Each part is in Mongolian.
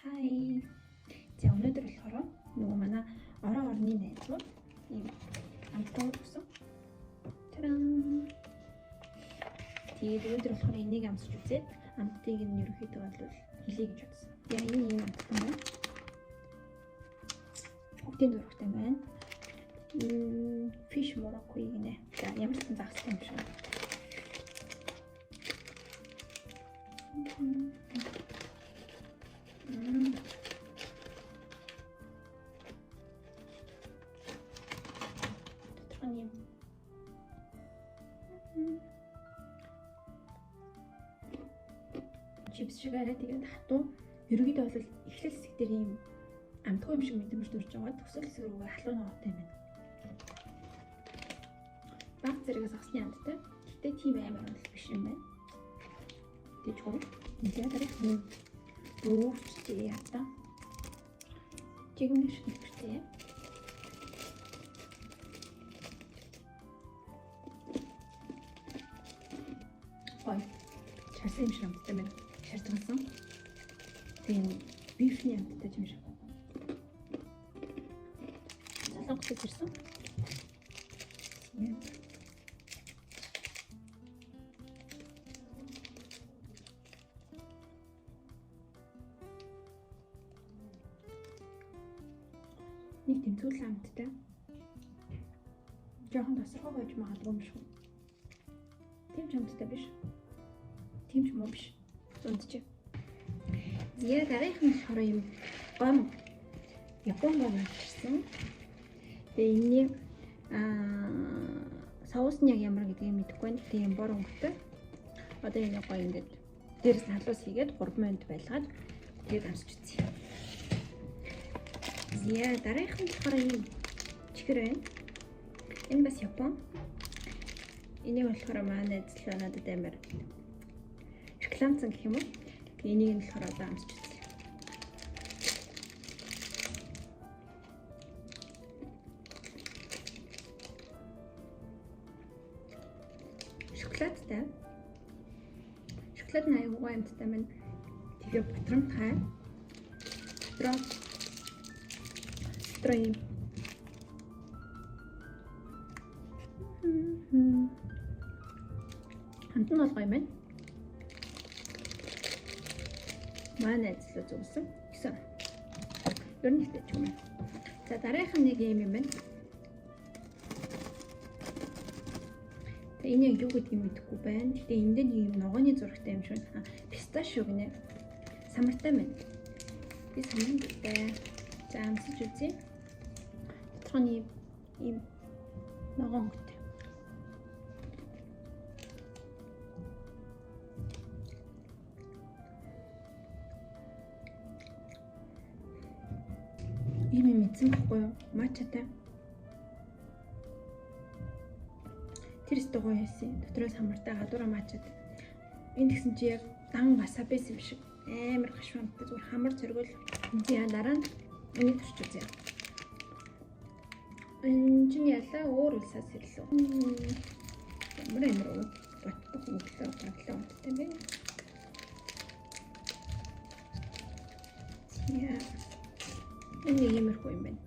Hi. За өнөөдөр болохоор нөгөө манай орны найзууд ийм амттай өгсөн. Таран. Тэгээд өнөөдөр болохоор энийг амсч үзээд амтыг нь ерөөхдөө бол хэлье гэж бодсон. Яа энэ ийм амттай байна. Хөгтийн дургтай байна. Fish Morocco гинэ. За ямар ч загстай юм шиг. Чипс шиг арай тэгээд хатуу ерөөдөө бол эхлэл хэсэг дээр ийм амтгүй юм шиг мэдрэмж төрж байгаа. Төсөл хэсэг рүүгээ халуун ногоотой юм байна. Баг зэрэгээс авсны амттай. Гэтэ тийм амар бол биш юм байна. Тэгж гоо. Тэгээд арай дөрөвчтэй ята. Чигмэш хэрэгтэй. Ой. Чарсан юм шиг амттай байна. Шаардсан. Тийм бифний амттай юм шиг. Солонгос ирсэн. Нэг тэмцүүл амттай. Жохон тасархаа байж магадгүй юм шиг. Тийм ч амттай биш. Тийм ч муу биш. Зөндч. Зя дараагийн болохоор юм гом Япон гом ирсэн. Тэгээ энэ соус нь яг ямар гэдгийг мэдэхгүй байна. Тэгээ юм бор өнгөтэй. Одоо энэ гоё ингээд дээрээс нь халуус хийгээд 3 минут байлгаад тэгээд амсч үзье. Зя дараагийн болохоор юм чихэр байна. Энэ бас Япон. Энийг болохоор манай найзлаа надад амар рекламцсан гэх юм уу? Тэгээ энийг нь болохоор одоо амсч үзье. Шоколадтай. Шоколад нь аюулгүй амттай байна. Тэгээ бутрамтай. Строй. Хамт нь бол гоё юм байна. Манай ажлаа зүгсэн. Гэсэн. Ер нь ихтэй ч юм. За дараагийн нэг юм байна. Энэ яг юу гэдгийг мэдэхгүй байна. Гэтэ энд нэг юм ногооны зурагтай юм шиг. Писташио гинэ. Самартай байна. Би самартай. За амсаж үзье. Дотроны ийм ногоон хөт. Ийм мэдсэн байхгүй юу? Мачатай. Тэр өстө гоё яасан. Дотроос хамартай гадуура мачад. Энэ гэсэн чи яг дан васабис юм шиг. Амар гашуунтай зүгээр хамар цоргол. За дараа нь энийг төрч үзье. Энэ чинь ялаа өөр улсаас ирлээ. Ямар боддог өглөө бодлоо үнтэй бэ? Яа. Энэ иймэрхүү юм байна.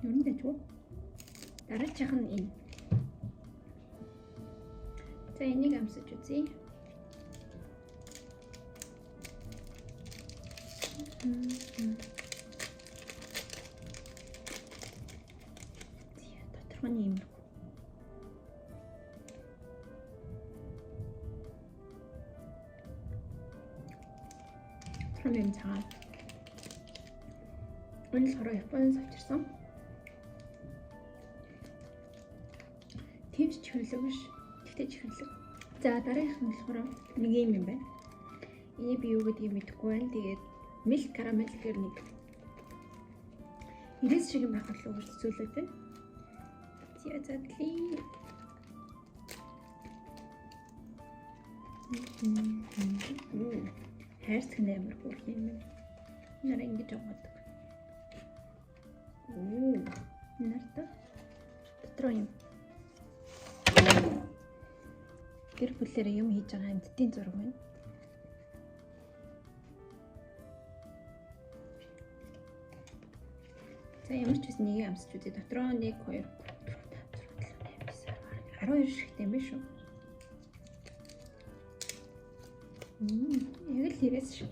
Юу нэ ч вэ? Дараачих нь энэ. За энийг амсаж үзье. Доторх нь юм. Тэмээ цаа. Өнөл хороо Японоос авчирсан. Тэмч чихэрлэг биш. Тэгтээ чихэрлэг. За дараагийнх нь болохоор нэг юм байна. Энийг би юу гэдгийг мэдэхгүй байна. Тэгээд милк карамел гэр нэг 90 шиг юм байхад л үргэлжлүүлээд байна. Зятли. Хайрцаг нэмэр бүр юм. Нараа ингэж аваад. дотроо юм гэр бүлээрээ юм хийж байгаа амьтдын зураг байна. За ямар ч үс нэг амсч үзье. Дотроо 1 2 3 4 5 6 7 8 9 12 шигтэй юм биш үү? Яг л хэрэгс шиг.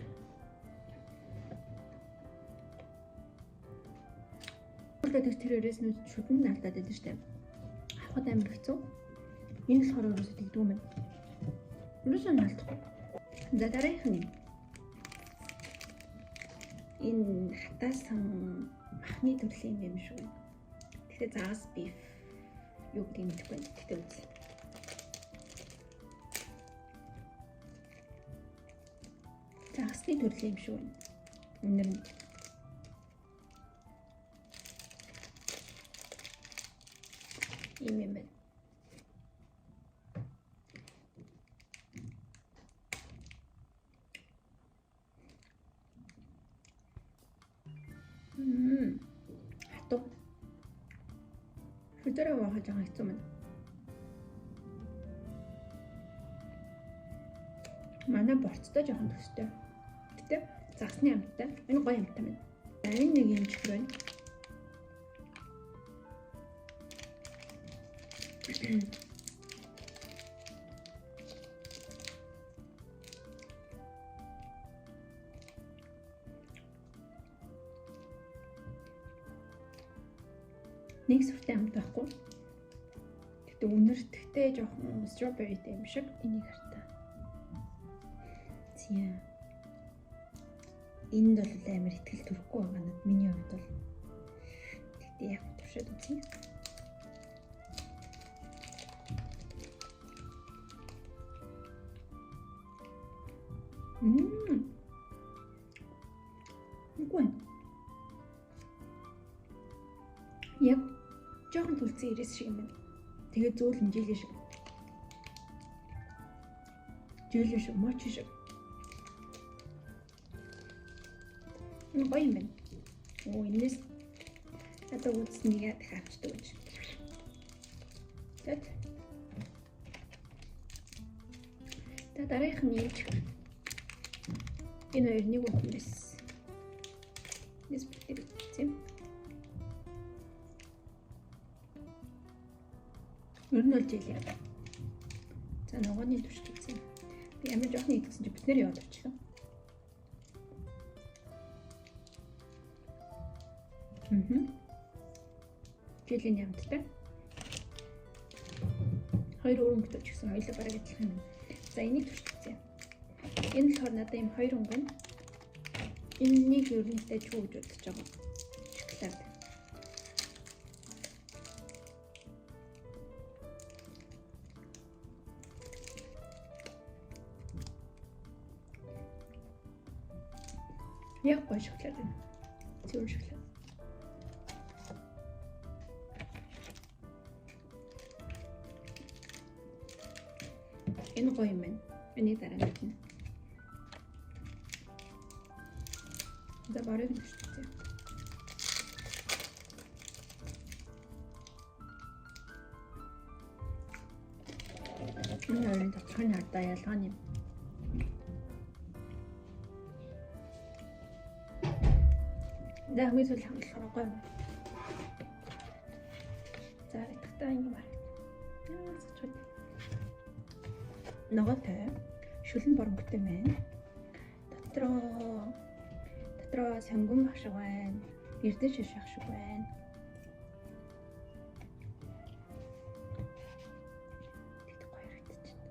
Тэгээд тэр өрөөс нь шүдэн алдаад байдаг шүү дээ. Авахд амар хэцүү. Энэ болохоор өрөөсөө тэгдэг юм байна. Өрөөсөө алдахгүй. За дараах нь энэ хатаасан махны төрлийн юм шүү. Тэгэхээр загас биф юу гэдэг юм бэ? Тэгтээ үз. Загасны төрлийн юм шүү. Үнэр нь ийм юм байна. Хатуу. Шүдэрээ waахаж байгаа хэцүү мэн. Манай борцтой жоохон төстэй. Гэтэ загсны амттай. Энэ гоё амттай байна. Энэ нэг юм чих байна. Нэг сүртэй амт байхгүй. Гэтэ үнэртэхтэй жоохон strawberryтэй юм шиг энийг хартаа. Зя. Энд бол амар ихтгэл төрөхгүй байгаа надад миний хувьд бол. Гэтэ яг туршаад үзье. Үгүй. Яг жоохон түлцэн ирээс шиг юм байна. Тэгээд зөөлөн жилээ шиг. Жилээ шиг, моч шиг. Гоё юм байна. Оо, энэс одоо үзснийгээ дахиад авчдаг гэж. Тэт. Та дараах нь юм чих. Энэ хоёр нэг үхэн байсан. Нэс битээ. Ер нь л жилээ. За ногооны турш гэсэн. Би ямар жоохон идсэн чи бид нэр яваад очлоо. Жилийн ямттай. Хоёр өрөнгөтэй ч гэсэн хоёулаа бараг адилхан юм. За энийг турш үзье. Энэ болохоор надад юм хоёр өнгө байна. Энийг ерөнхийдөө чүү гэж бодож байгаа. Шоколад. Яг гоё шоколад байна. Зөв шоколад. Энэ гоё юм байна. Энийг дараа нь. За барыг нь шүү. Энэ хоёрын тодорхой хардаа ялгаа нь юм. За хамгийн сүүл хамтлах гоё. За итгэдэг юм байна. Ногоотой шүлэн боронготой байна. Дотроо сонгон ашиг байна. Эрдэнэ шиш ашиг байна. Тэт гоё харагдаж байна.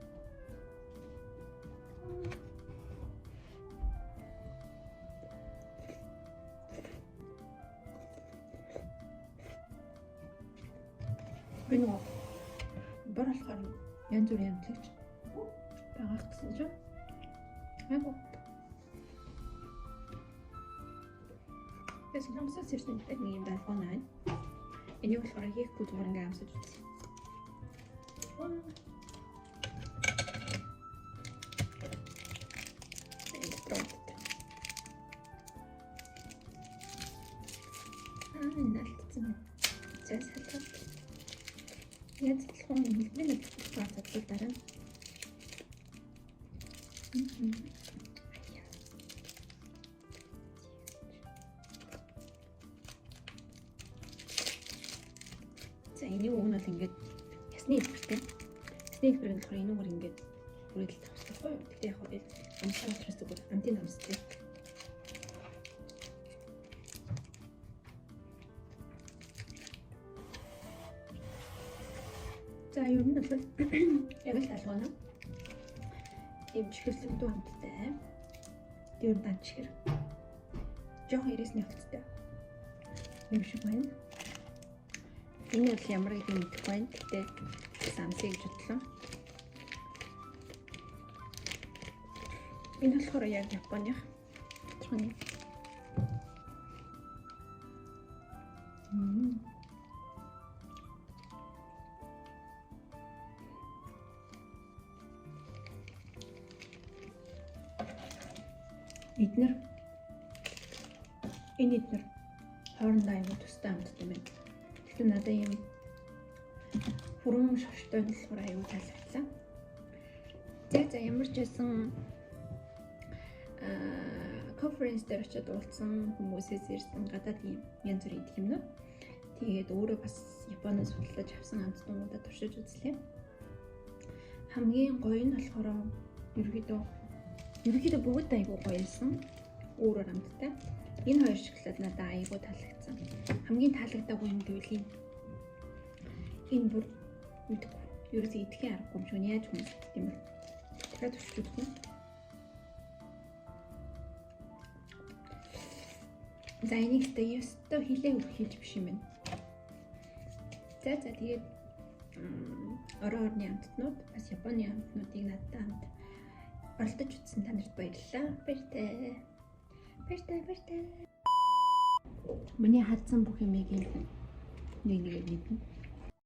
Энэ бар болохоор янз бүрийн амтлагч байгаа гэсэн чинь. Айгу. Тэс намсаж ирсэн нэг юм балкон аа. Энийг болохоор хийхгүй зүгээр ингээм амсаж үзье. Нэлтсэн. За салбар. Яаж хэлхэн хэлбэрийн хэлбэр задлал дараа. За энийг уг нь бол ингээд ясны хэлбэртэй. Ясны хэлбэр нь болохоор энэгээр ингээд бүрэл тавьчихсан гоё. Тэгтээ яг хөө амттай учраас зүгээр амтын амстай. За ер нь бол яг л талгана. Ийм чихэрлэгдүү амттай. Тэр дан чихэр. Жохон ирээсний хувцтай. Юм шиг байна. Энэ бол ямар гэдэг мэдэхгүй байна. Гэтэ самсыг гэж бодлоо. Энэ болохоор яг Японых. Тэрхүү. Эднэр хоорондоо аймаг тустай амттай байна. Гэхдээ надад юм хүрэн шоштой болохоор аюу таалагдсан. За ямар ч байсан конференс дээр очиод уулзсан хүмүүсээс ирсэн гадаад юм янз бүрийн идэх юмнууд. Тэгээд өөрөө бас Японоос судалж авсан амттуудаа туршиж үзлээ. Хамгийн гоё нь болохоор ерөөхдөө бүгд аюу гоёсэн. Өөрөөр амттай. Энэ хоёр шоколад надад аюу таалагдсан. Хамгийн таалагдаагүй юм гэвэл энэ бүр мэдгүй. Ерөөсөө идэхин аргагүй юм шиг яаж хүмүүс тийм бэ? Тэгэхээр туршиж үзсэн. За энийг өстө хилээ өгөх биш юм байна. За тэгээд орон орны амтнууд бас Японы амтнуудыг надад хамт оролдож үзсэн танарт баярлалаа. Баяртай. Миний хадсан бүх юмыг нэг нэгэ мэднэ.